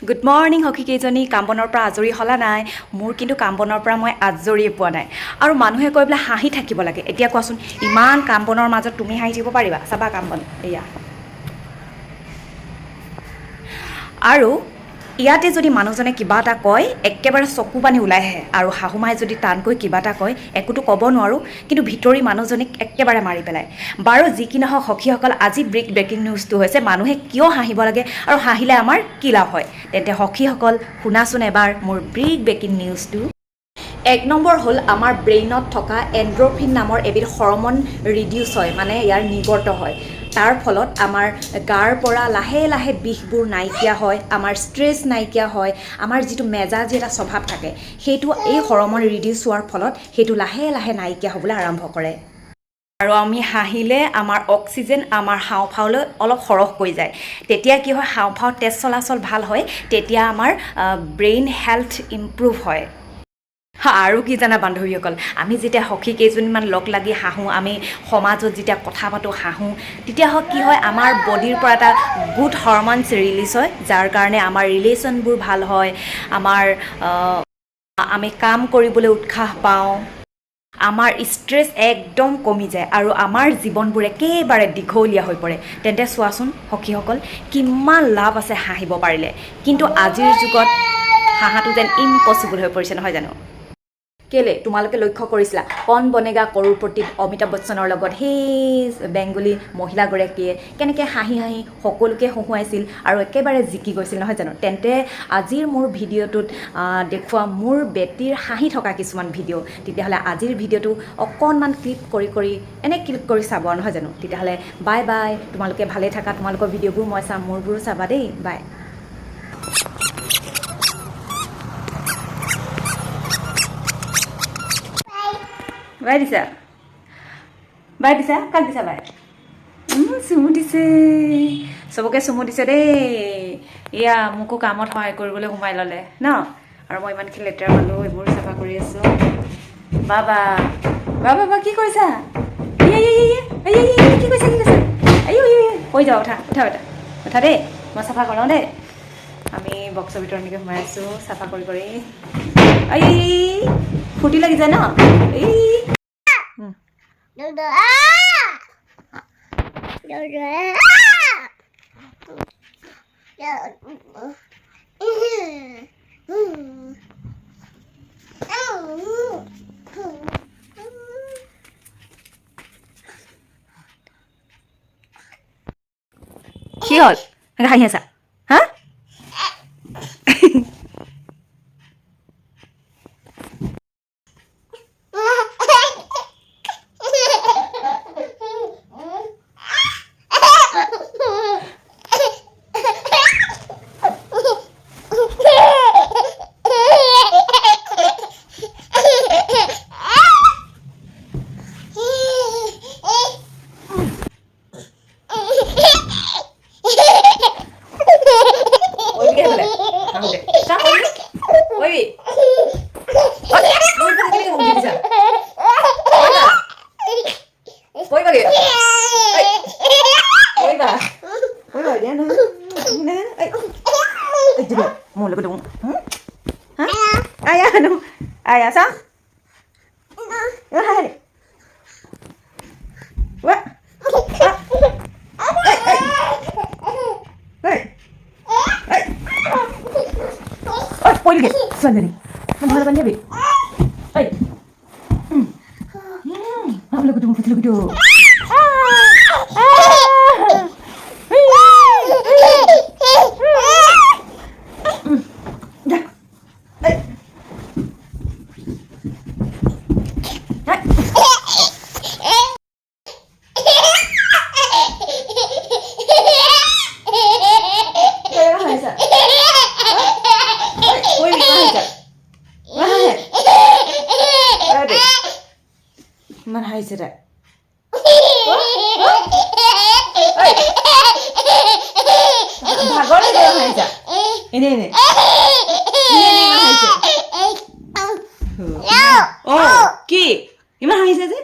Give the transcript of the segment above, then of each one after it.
Good morning সখী কেইজনী কাম বনৰ পৰা আজৰি হ'লা নাই মোৰ কিন্তু কাম বনৰ পৰা মই আজৰিয়ে পোৱা নাই আৰু মানুহে কৈ বোলে হাঁহি থাকিব লাগে এতিয়া কোৱাচোন ইমান কাম বনৰ মাজত তুমি হাঁহি থাকিব পাৰিবা চাবা কাম বন এয়া আৰু ইয়াতে যদি মানুহজনে কিবা এটা কয় একেবাৰে চকু পানী ওলাই আহে আৰু শাহুমাই যদি টানকৈ কিবা এটা কয় একোতো ক'ব নোৱাৰোঁ কিন্তু ভিতৰি মানুহজনীক একেবাৰে মাৰি পেলায় বাৰু যি কি নহওক সখীসকল আজি ব্ৰেকিং নিউজটো হৈছে মানুহে কিয় হাঁহিব লাগে আৰু হাঁহিলে আমাৰ কি লাভ হয় তেন্তে সখীসকল শুনাচোন এবাৰ মোৰ ব্ৰেকিং নিউজটো এক নম্বৰ হ'ল আমাৰ ব্ৰেইনত থকা এণ্ড্ৰফিন নামৰ এবিধ হৰমন ৰিডিউচ হয় মানে ইয়াৰ নিৰ্গত হয় তাৰ ফলত আমাৰ গাৰ পৰা লাহে লাহে বিষবোৰ নাইকিয়া হয় আমাৰ ষ্ট্ৰেছ নাইকিয়া হয় আমাৰ যিটো মেজাজী এটা স্বভাৱ থাকে সেইটো এই হৰমন ৰিডিউচ হোৱাৰ ফলত সেইটো লাহে লাহে নাইকিয়া হ'বলৈ আৰম্ভ কৰে আৰু আমি হাঁহিলে আমাৰ অক্সিজেন আমাৰ হাওঁফাওলৈ অলপ সৰহকৈ যায় তেতিয়া কি হয় হাওঁফাওত তেজ চলাচল ভাল হয় তেতিয়া আমাৰ ব্ৰেইন হেল্থ ইম্প্ৰুভ হয় আৰু কি জানা বান্ধৱীসকল আমি যেতিয়া সখী কেইজনীমান লগ লাগি হাঁহোঁ আমি সমাজত যেতিয়া কথা পাতোঁ হাঁহোঁ তেতিয়া কি হয় আমাৰ বডিৰ পৰা এটা গুড হৰমনছ ৰিলিজ হয় যাৰ কাৰণে আমাৰ ৰিলেশ্যনবোৰ ভাল হয় আমাৰ আমি কাম কৰিবলৈ উৎসাহ পাওঁ আমাৰ ষ্ট্ৰেছ একদম কমি যায় আৰু আমাৰ জীৱনবোৰ একেবাৰে দীঘলীয়া হৈ পৰে তেন্তে চোৱাচোন সখীসকল কিমান লাভ আছে হাঁহিব পাৰিলে কিন্তু আজিৰ যুগত হাঁহাটো যেন ইম্পচিবল হৈ পৰিছে নহয় জানো কেলে তোমালোকে লক্ষ্য কৰিছিলা কণ বনেগা কৰোৰপতিত অমিতাভ বচ্চনৰ লগত সেই বেংগলী মহিলাগৰাকীয়ে কেনেকৈ হাঁহি হাঁহি সকলোকে হহুৱাইছিল আৰু একেবাৰে জিকি গৈছিল নহয় জানো তেন্তে আজিৰ মোৰ ভিডিঅ'টোত দেখুওৱা মোৰ বেটীৰ হাঁহি থকা কিছুমান ভিডিঅ' তেতিয়াহ'লে আজিৰ ভিডিঅ'টো অকণমান ক্লিক কৰি এনে ক্লিক কৰি চাব নহয় জানো তেতিয়াহ'লে বাই বাই তোমালোকে ভালে থাকা তোমালোকৰ ভিডিঅ'বোৰ মই চাম মোৰবোৰো চাবা দেই বাই বাই দিছা কাক দিছা বাই চুমু দিছে চবকে চুমু দিছে দেই এয়া মোকো কামত সহায় কৰিবলৈ সোমাই ল'লে ন আৰু মই ইমানখিনি লেতেৰা পালোঁ এইবোৰ চাফা কৰি আছোঁ বাবা কি কৰিছা কি কৈছা হৈ যাওঁ উঠা দেই মই চাফা কৰাওঁ দেই আমি বক্সৰ ভিতৰত এনেকৈ সোমাই আছোঁ চাফা কৰি ফূৰ্তি লাগি যায় ন কি হ'ল হাঁহি আছা হা Ayah sao? Hai. What? Ôi, quay đi. Xuân rồi đi. Không phải là vấn đề gì. Ê. Apa lu kudu. Man haise det. ভাগৰ লাগে হাইছা এনে man হাইছে অ কি ইমান হাইছে যে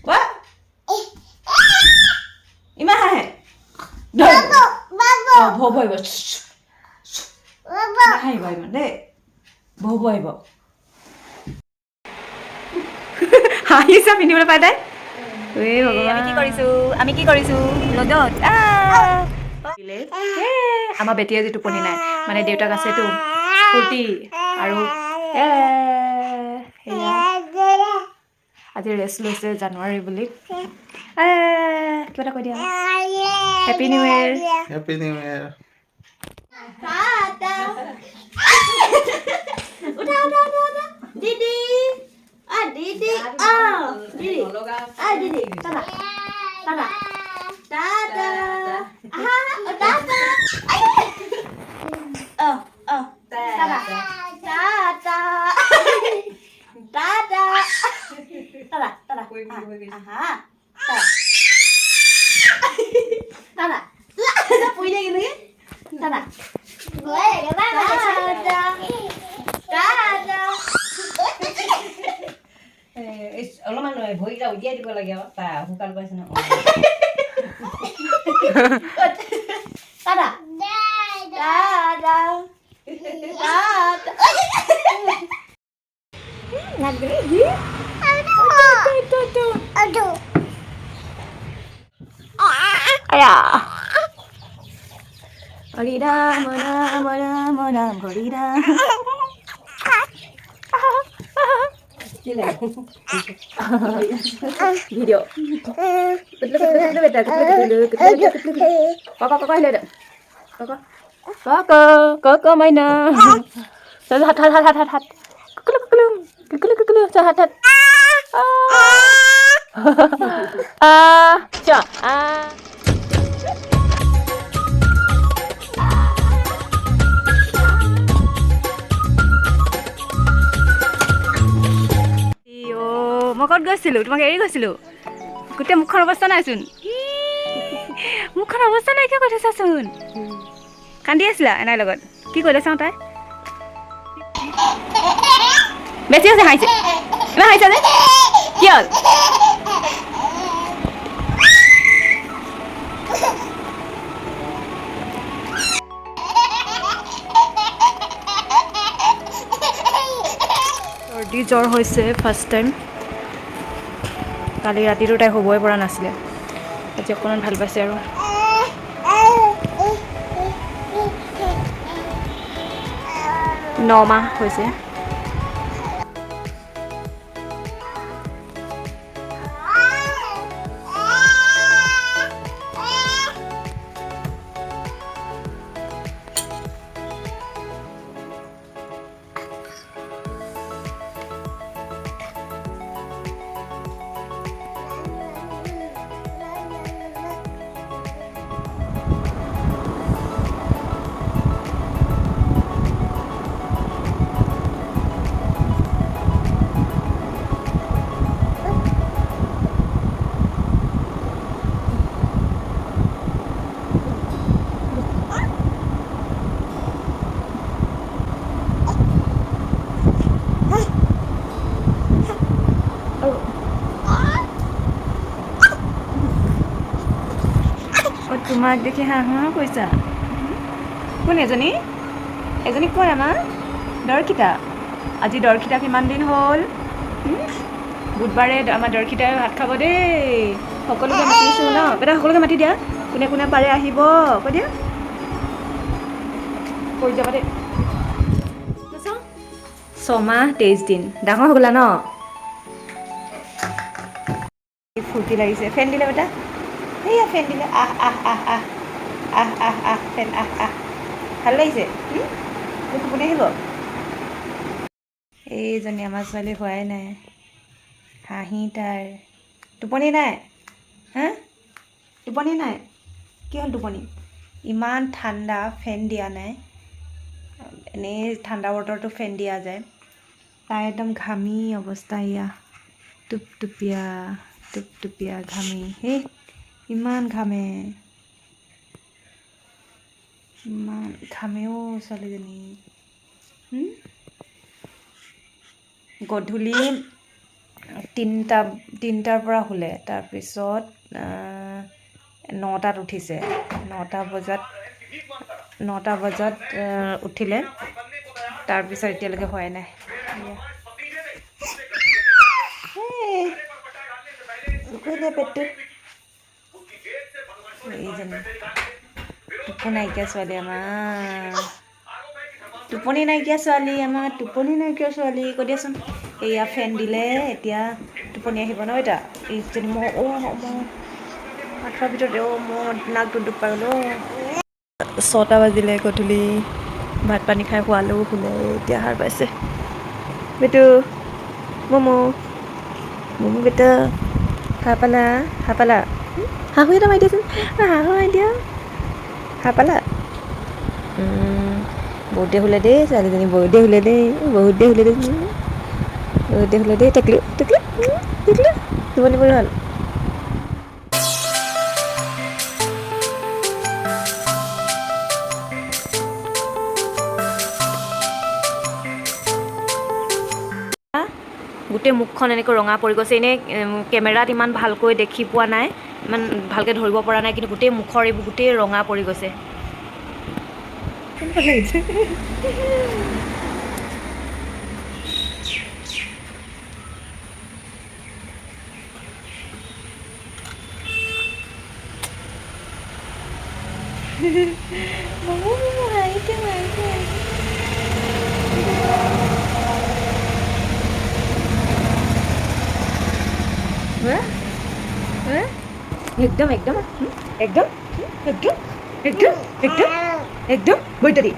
What? ইমান হাঁহে ভৌ ভৌ আহিব নাহাঁহিব ইমান দেই ভৌ ভৌ আহিব হাঁহিছা পিন্ধিবলৈ পাই তাই আমি কি কৰিছো ৰ'দত আমাৰ বেটীয়ে আজি টোপনি নাই মানে দেউতাক আছেতো ফূৰ্তি আৰু আজি ৰেষ্ট লৈছে জানুৱাৰী বুলি কিবা এটা কৈ দিয়া happy new year happy new ইয়াৰ উঠা দিদি দিদি দিদি দিদি টাটা টাটা টাটা আহা টাটা টাটা টাটা টাটা টাটা টাটা আহা টাটা পুই দে কিন্তু টাটা অলপমান ভৰিকেইটা উলিয়াই দিব লাগে আৰু তাৰ শুকান পাইছে ন Tata video Koko Maina hat মই ক'ত গৈছিলোঁ তোমাক এৰি গৈছিলোঁ গোটেই মুখৰ অৱস্থা নাইচোন মুখৰ অৱস্থা নাইকিয়া কৈ থৈছাচোন কান্দি আছিলা এনাইৰ লগত কি কৰিলে চাওঁ তাই বেছি হৈছে হাঁহিছে ইমান হাঁহিছা যে কি হ'ল চৰ্দি জ্বৰ হৈছে ফাৰ্ষ্ট টাইম কালি ৰাতিটো তাই শুবই পৰা নাছিলে আজি অকণমান ভাল পাইছে আৰু 9 মাহ হৈছে তোমাক দেখি হাঁহ কৈছা কোন এজনী কোন আমাৰ দৰকিতা আজি দৰকিতা কিমান দিন হ'ল বুধবাৰে আমাৰ দৰকিতাই ভাত খাব দেই সকলোকে মাতিছোঁ ন বেটা সকলোকে মাতি দিয়া কোনে কোনে পাৰে আহিব কৈ দিয়া কৈ যাবা দেই 6 মাহ 23 দিন ডাঙৰ হ'লা ন ফূৰ্তি লাগিছে ফেন দিলে বেটা এইয়া ফেন দিলে ফেন ভাল লাগিছে টোপনি আহিব এইজনী আমাৰ ছোৱালী হোৱাই নাই হাঁহি তাইৰ টোপনি নাই হা টোপনি নাই কি হ'ল টোপনি ইমান ঠাণ্ডা ফেন দিয়া নাই এনেই ঠাণ্ডা বতৰটো ফেন দিয়া যায় তাই একদম ঘামি অৱস্থা এয়া টুপটুপীয়া ঘামি সেই ইমান ঘামেও ছোৱালীজনী গধূলি 3টাৰ পৰা শুলে তাৰপিছত 9টাত উঠিছে 9টা বজাত 9টা বজাত উঠিলে, তাৰপিছত এতিয়ালৈকে হোৱাই নাই। দুখৰিলে পেটটো এইজনী টোপনি নাইকিয়া ছোৱালী আমাৰ, টোপনি নাইকিয়া ছোৱালী আমাৰ, টোপনি নাইকিয়া ছোৱালী কৈ দিয়াচোন। এয়া ফেন দিলে এতিয়া টোপনি আহিব ন। এতিয়া এইজনী মই আঠুৱাৰ ভিতৰত মই নাকটো দুখ পাই গ'লো। 6টা বাজিলে গধূলি, ভাত পানী খাই খোৱালেও শুলে, এতিয়া সাৰ পাইছে। বেটু মমো বেটা সাৰ পালা, শাহু এটা মাৰি দিয়াচোন, শাহু মাৰি দিয়া, সাৰ পালা। বহুত দেৰি শুলে দেই ছোৱালীজনী, বহুত দেৰি শুলে দেই, টেকলি টোপনি পৰি হ'ল। গোটেই মুখখন এনেকৈ ৰঙা পৰি গৈছে। এনেই কেমেৰাত ইমান ভালকৈ দেখি পোৱা নাই, ইমান ভালকৈ ধৰিব পৰা নাই, কিন্তু গোটেই মুখৰ এইবোৰ গোটেই ৰঙা পৰি গৈছে। একদম একদম একদম একদম একদম একদম একদম বৈতরি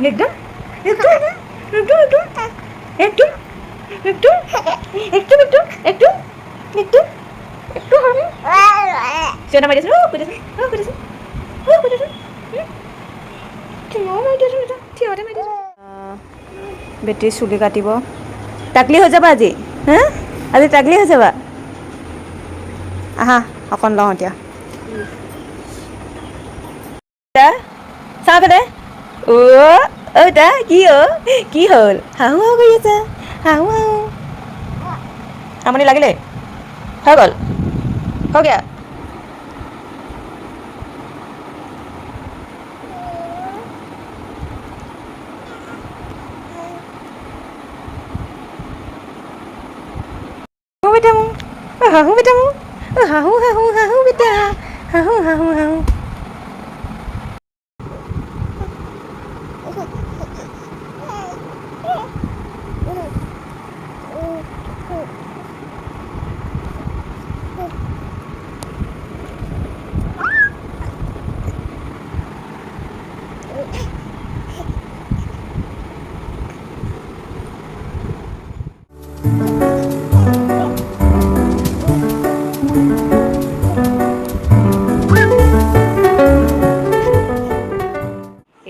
একদম একদম একদম একদম একদম একদম একদম একদম একদম একদম একটু হবে সেটা মাইতেছে ও কইতেছে বেটি চুলি কাটিব, টাকলি হৈ যাবা আজি, হা আজি টাকলি হৈ যাবা। আহা অকণ লওঁ এতিয়া, চাহ পেলাই তা কি হ'ল, হাহু কৰি আছা, হাহু আমনি লাগিলে, হৈ গ'ল, হৈ গয়া। হাহু বেটা মোৰ, হাহু বেটা, হাহু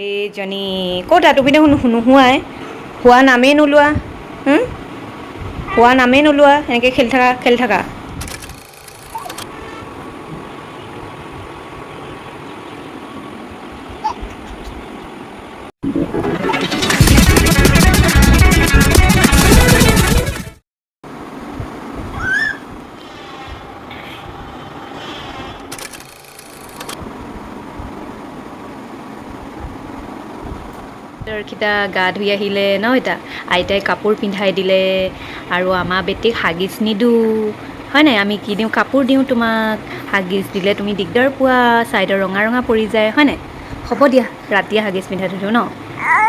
এইজনী ক'তা তুমি দেখোন নোহোৱাই, হোৱা নামেই নোলোৱা, হোৱা নামেই নোলোৱা, এনেকৈ খেলি থাকা। কেইটা গা ধুই আহিলে ন, এতিয়া আইতাই কাপোৰ পিন্ধাই দিলে, আৰু আমাৰ বেটিক হাগিছ নিদিওঁ হয় নাই, আমি কি দিওঁ, কাপোৰ দিওঁ তোমাক, হাগিছ দিলে তুমি দিগদাৰ পোৱা, ছাইডৰ ৰঙা ৰঙা পৰি যায় হয় নাই। হ'ব দিয়া ৰাতিয়ে হাগিছ পিন্ধাই থৈ দিওঁ ন।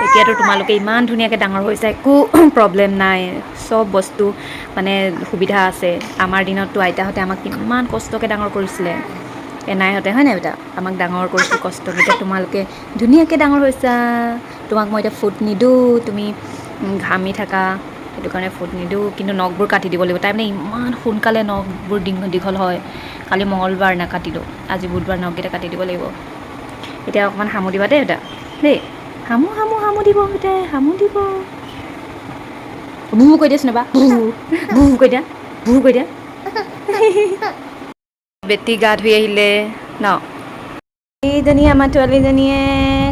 এতিয়াতো তোমালোকে ইমান ধুনীয়াকৈ ডাঙৰ হৈছে, একো প্ৰব্লেম নাই, চব বস্তু মানে সুবিধা আছে। আমাৰ দিনততো আইতাহঁতে আমাক কিমান কষ্টকৈ ডাঙৰ কৰিছিলে, এনাইহঁতে হয় নাই বেটা, আমাক ডাঙৰ কৰিছোঁ কষ্টকৈ। এতিয়া তোমালোকে ধুনীয়াকৈ ডাঙৰ হৈছা, তোমাক মই এতিয়া ফুট নিদিওঁ, তুমি ঘামি থাকা, সেইটো কাৰণে ফুট নিদিওঁ, কিন্তু নখবোৰ কাটি দিব লাগিব। তাই মানে ইমান সোনকালে নখবোৰ দীঘল হয়, কালি মঙলবাৰ নাকাটিলোঁ, আজি বুধবাৰ নখকেইটা কাটি দিব লাগিব। এতিয়া অকণমান হামু দিবা দেই বেটা, দেই হামু দিব বেটা, হামু দিব, ভু কৈ দিয়াচোন এবাৰ, ভু কৈ দিয়া। বেটি গা ধুই আহিলে ন, এইজনী আমাৰ ছোৱালীজনীয়ে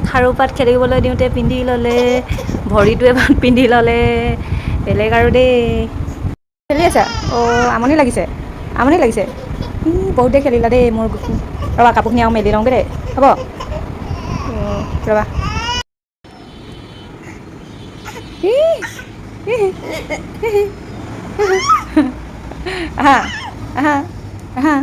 খাৰু পাত খেলিবলৈ দিওঁতে পিন্ধি ল'লে, ভৰিটো এবাৰ পিন্ধি ল'লে, বেলেগ আৰু দেই। খেলি আছা, আমনি লাগিছে বহুত দেৰি খেলিলা দেই, মোৰ ৰ'বা কাপোৰখিনি আৰু মেলি লওঁগৈ দেই, হ'ব। ৰ'বা আহা আহা আহা